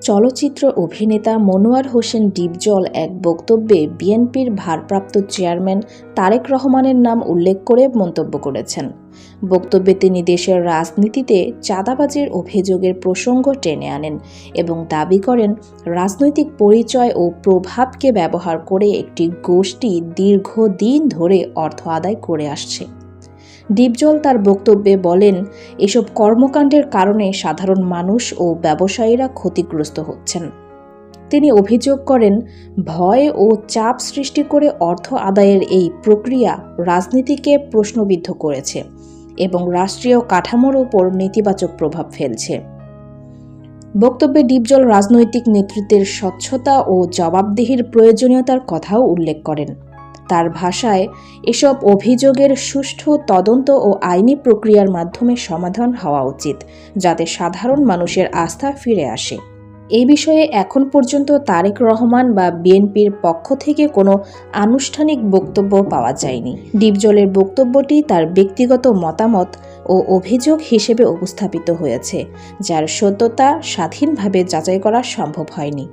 চলচ্চিত্র অভিনেতা মনোয়ার হোসেন ডিপজল এক বক্তব্যে বিএনপির ভারপ্রাপ্ত চেয়ারম্যান তারেক রহমানের নাম উল্লেখ করে মন্তব্য করেছেন। বক্তব্যে তিনি দেশের রাজনীতিতে চাঁদাবাজির অভিযোগের প্রসঙ্গ টেনে আনেন এবং দাবি করেন, রাজনৈতিক পরিচয় ও প্রভাবকে ব্যবহার করে একটি গোষ্ঠী দীর্ঘদিন ধরে অর্থ আদায় করে আসছে। ডিপজল তার বক্তব্যে বলেন, এসব কর্মকাণ্ডের কারণে সাধারণ মানুষ ও ব্যবসায়ীরা ক্ষতিগ্রস্ত হচ্ছেন। তিনি অভিযোগ করেন, ভয় ও চাপ সৃষ্টি করে অর্থ আদায়ের এই প্রক্রিয়া রাজনীতিকে প্রশ্নবিদ্ধ করেছে এবং রাষ্ট্রীয় কাঠামোর উপর নেতিবাচক প্রভাব ফেলছে। বক্তব্যে ডিপজল রাজনৈতিক নেতৃত্বের স্বচ্ছতা ও জবাবদিহির প্রয়োজনীয়তার কথাও উল্লেখ করেন। তার ভাষায়, এসব অভিযোগের সুষ্ঠু তদন্ত ও আইনি প্রক্রিয়ার মাধ্যমে সমাধান হওয়া উচিত, যাতে সাধারণ মানুষের আস্থা ফিরে আসে। এই বিষয়ে এখন পর্যন্ত তারেক রহমান বা বিএনপির পক্ষ থেকে কোনো আনুষ্ঠানিক বক্তব্য পাওয়া যায়নি। ডিপজলের বক্তব্যটি তার ব্যক্তিগত মতামত ও অভিযোগ হিসেবে উপস্থাপিত হয়েছে, যার সত্যতা স্বাধীনভাবে যাচাই করা সম্ভব হয়নি।